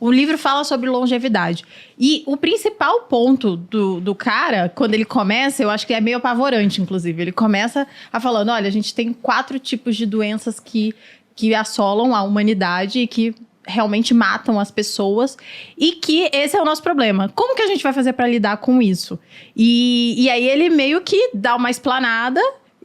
O livro fala sobre longevidade. E o principal ponto do cara, quando ele começa, eu acho que é meio apavorante, inclusive. Ele começa falando, olha, a gente tem 4 tipos de doenças que assolam a humanidade e que realmente matam as pessoas. E que esse é o nosso problema. Como que a gente vai fazer para lidar com isso? E aí ele meio que dá uma explanada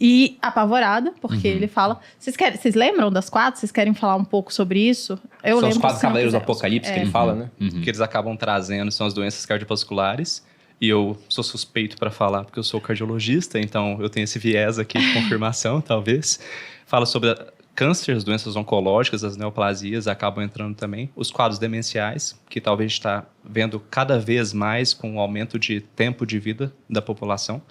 e apavorada, porque ele fala... Vocês lembram das 4? Vocês querem falar um pouco sobre isso? Eu São lembro, os 4 se não cavaleiros do quiser. Apocalipse que ele fala, né? Que eles acabam trazendo são as doenças cardiovasculares. E eu sou suspeito para falar porque eu sou cardiologista, então eu tenho esse viés aqui de confirmação, talvez. Fala sobre câncer, as doenças oncológicas, as neoplasias acabam entrando também. Os quadros demenciais, que talvez a gente está vendo cada vez mais com o aumento de tempo de vida da população.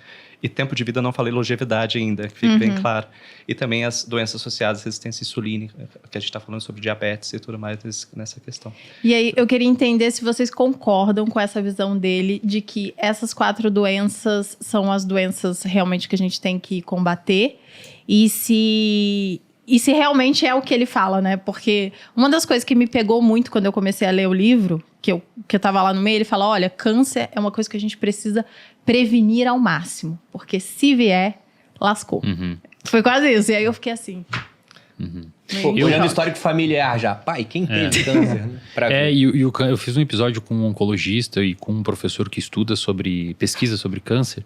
E tempo de vida, não falei longevidade ainda, que fique bem claro. E também as doenças associadas à resistência insulínica, que a gente está falando sobre diabetes e tudo mais nessa questão. E aí, eu queria entender se vocês concordam com essa visão dele de que essas 4 doenças são as doenças realmente que a gente tem que combater. E se realmente é o que ele fala, né? Porque uma das coisas que me pegou muito quando eu comecei a ler o livro, que eu tava lá no meio, ele fala, olha, câncer é uma coisa que a gente precisa prevenir ao máximo. Porque se vier, lascou. Foi quase isso. E aí eu fiquei assim... Olhando o histórico familiar já. Pai, quem teve câncer? Né? Eu fiz um episódio com um oncologista e com um professor que estuda pesquisa sobre câncer.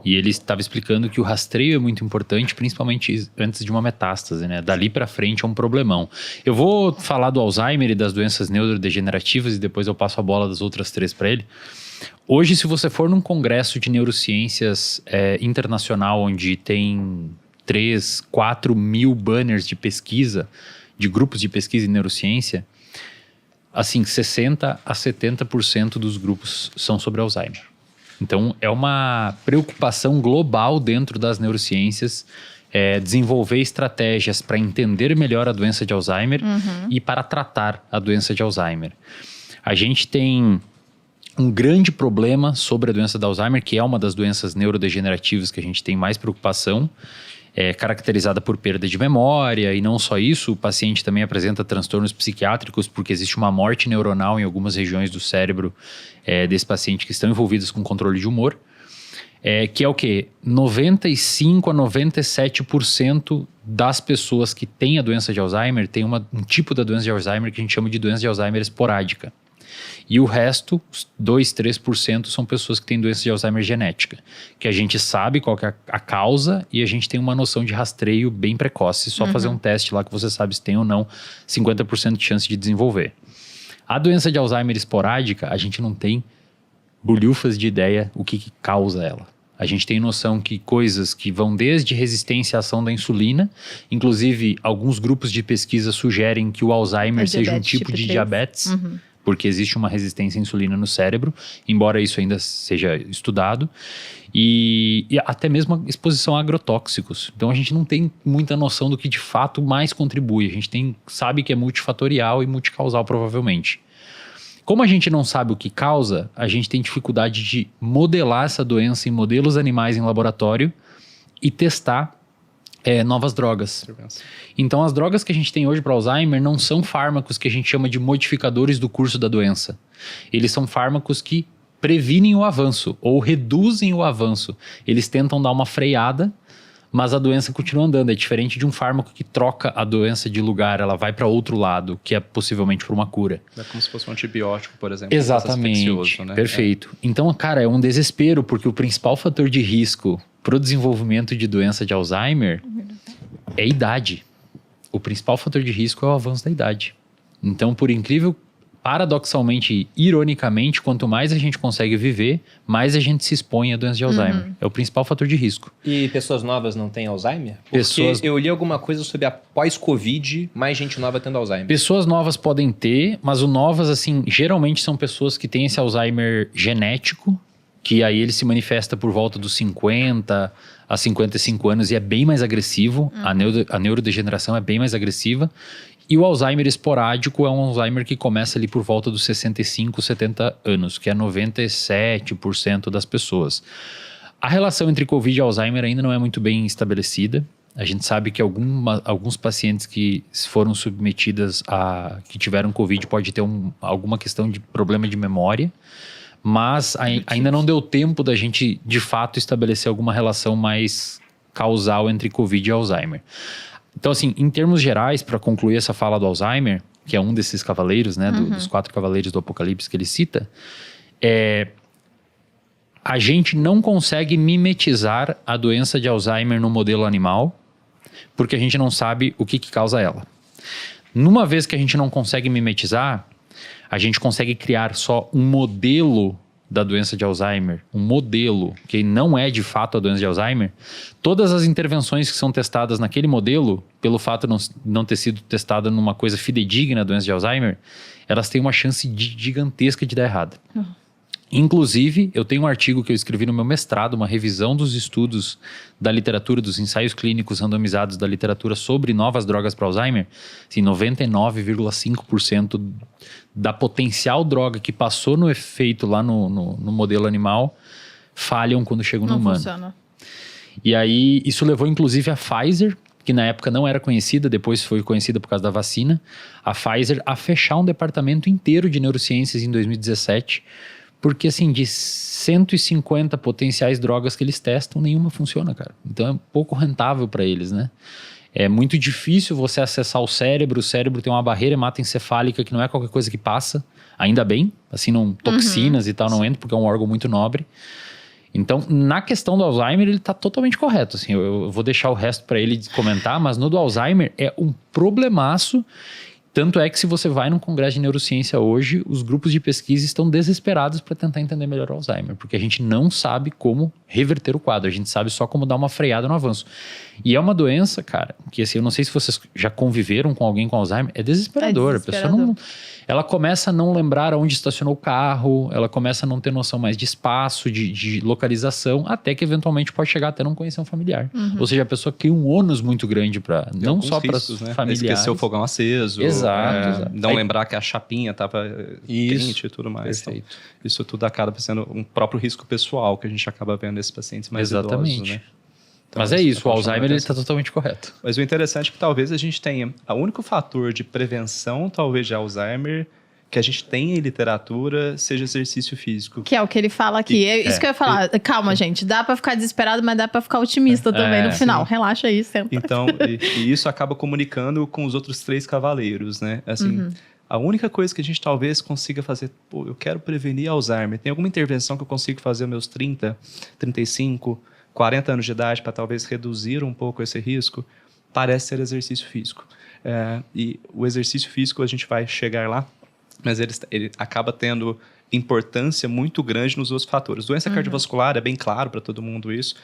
E ele estava explicando que o rastreio é muito importante, principalmente antes de uma metástase, né? Dali para frente é um problemão. Eu vou falar do Alzheimer e das doenças neurodegenerativas e depois eu passo a bola das outras 3 para ele. Hoje, se você for num congresso de neurociências internacional, onde tem 3, 4 mil banners de pesquisa, de grupos de pesquisa em neurociência, assim, 60% a 70% dos grupos são sobre Alzheimer. Então, é uma preocupação global dentro das neurociências desenvolver estratégias para entender melhor a doença de Alzheimer e para tratar a doença de Alzheimer. A gente tem um grande problema sobre a doença de Alzheimer, que é uma das doenças neurodegenerativas que a gente tem mais preocupação, caracterizada por perda de memória, e não só isso, o paciente também apresenta transtornos psiquiátricos, porque existe uma morte neuronal em algumas regiões do cérebro desse paciente que estão envolvidas com controle de humor, que é o quê? 95% a 97% das pessoas que têm a doença de Alzheimer tem um tipo da doença de Alzheimer que a gente chama de doença de Alzheimer esporádica. E o resto, 2, 3%, são pessoas que têm doença de Alzheimer genética, que a gente sabe qual que é a causa e a gente tem uma noção de rastreio bem precoce. Só fazer um teste lá que você sabe se tem ou não 50% de chance de desenvolver. A doença de Alzheimer esporádica, a gente não tem bolhufas de ideia o que causa ela. A gente tem noção que coisas que vão desde resistência à ação da insulina, inclusive alguns grupos de pesquisa sugerem que o Alzheimer seja um tipo de diabetes, porque existe uma resistência à insulina no cérebro, embora isso ainda seja estudado, e até mesmo a exposição a agrotóxicos. Então a gente não tem muita noção do que de fato mais contribui. A gente sabe que é multifatorial e multicausal provavelmente. Como a gente não sabe o que causa, a gente tem dificuldade de modelar essa doença em modelos animais em laboratório e testar novas drogas. Então as drogas que a gente tem hoje para Alzheimer não são fármacos que a gente chama de modificadores do curso da doença. Eles são fármacos que previnem o avanço ou reduzem o avanço. Eles tentam dar uma freada, mas a doença continua andando. É diferente de um fármaco que troca a doença de lugar, ela vai para outro lado, que é possivelmente por uma cura. É como se fosse um antibiótico, por exemplo. Exatamente, né? Perfeito. Então, cara, é um desespero, porque o principal fator de risco para o desenvolvimento de doença de Alzheimer é a idade. O principal fator de risco é o avanço da idade. Então, por incrível, paradoxalmente, ironicamente, quanto mais a gente consegue viver, mais a gente se expõe à doença de Alzheimer. É o principal fator de risco. E pessoas novas não têm Alzheimer? Porque eu li alguma coisa sobre a pós-Covid, mais gente nova tendo Alzheimer. Pessoas novas podem ter, mas o novas, assim, geralmente são pessoas que têm esse Alzheimer genético, que aí ele se manifesta por volta dos 50 a 55 anos e é bem mais agressivo. A neurodegeneração é bem mais agressiva. E o Alzheimer esporádico é um Alzheimer que começa ali por volta dos 65, 70 anos, que é 97% das pessoas. A relação entre Covid e Alzheimer ainda não é muito bem estabelecida. A gente sabe que alguns pacientes que foram submetidas que tiveram Covid pode ter alguma questão de problema de memória, mas ainda não deu tempo da gente, de fato, estabelecer alguma relação mais causal entre Covid e Alzheimer. Então, assim, em termos gerais, para concluir essa fala do Alzheimer, que é um desses cavaleiros, né, dos 4 cavaleiros do Apocalipse que ele cita, a gente não consegue mimetizar a doença de Alzheimer no modelo animal, porque a gente não sabe o que causa ela. Numa vez que a gente não consegue mimetizar, a gente consegue criar só um modelo da doença de Alzheimer, um modelo que não é de fato a doença de Alzheimer. Todas as intervenções que são testadas naquele modelo, pelo fato de não ter sido testada numa coisa fidedigna a doença de Alzheimer, elas têm uma chance gigantesca de dar errado. Inclusive, eu tenho um artigo que eu escrevi no meu mestrado, uma revisão dos estudos da literatura, dos ensaios clínicos randomizados da literatura sobre novas drogas para Alzheimer. Assim, 99,5% da potencial droga que passou no efeito lá no modelo animal falham quando chegam no humano. Não funciona. E aí, isso levou inclusive a Pfizer, que na época não era conhecida, depois foi conhecida por causa da vacina, a Pfizer a fechar um departamento inteiro de neurociências em 2017, porque, assim, de 150 potenciais drogas que eles testam, nenhuma funciona, cara. Então, é pouco rentável para eles, né? É muito difícil você acessar o cérebro tem uma barreira hematoencefálica que não é qualquer coisa que passa, ainda bem, assim, não, toxinas e tal não entra, porque é um órgão muito nobre. Então, na questão do Alzheimer, ele tá totalmente correto, assim, eu vou deixar o resto para ele comentar, mas no do Alzheimer é um problemaço. Tanto é que se você vai num congresso de neurociência hoje, os grupos de pesquisa estão desesperados para tentar entender melhor o Alzheimer, porque a gente não sabe como reverter o quadro, a gente sabe só como dar uma freada no avanço. E é uma doença, cara, que assim, eu não sei se vocês já conviveram com alguém com Alzheimer, é desesperador. A pessoa não... Ela começa a não lembrar onde estacionou o carro, ela começa a não ter noção mais de espaço, de localização, até que eventualmente pode chegar até não conhecer um familiar. Ou seja, a pessoa cria um ônus muito grande para não só para os familiares. Esquecer o fogão aceso. Exato. Não lembrar que a chapinha estava quente e tudo mais. Então, isso tudo acaba sendo um próprio risco pessoal que a gente acaba vendo nesses pacientes mais idosos, né? Então, mas é isso, o Alzheimer ele está totalmente correto. Mas o interessante é que talvez a gente tenha... O único fator de prevenção, talvez, de Alzheimer que a gente tem em literatura seja exercício físico. Que é o que ele fala aqui. Isso que eu ia falar. Calma, gente. Dá pra ficar desesperado, mas dá pra ficar otimista também no final. Sim. Relaxa aí, senta. Então, e isso acaba comunicando com os outros 3 cavaleiros, né? Assim, a única coisa que a gente talvez consiga fazer... Pô, eu quero prevenir Alzheimer. Tem alguma intervenção que eu consigo fazer aos meus 30, 35... 40 anos de idade para talvez reduzir um pouco esse risco, parece ser exercício físico. E o exercício físico a gente vai chegar lá, mas ele acaba tendo importância muito grande nos outros fatores. Doença cardiovascular é bem claro para todo mundo isso,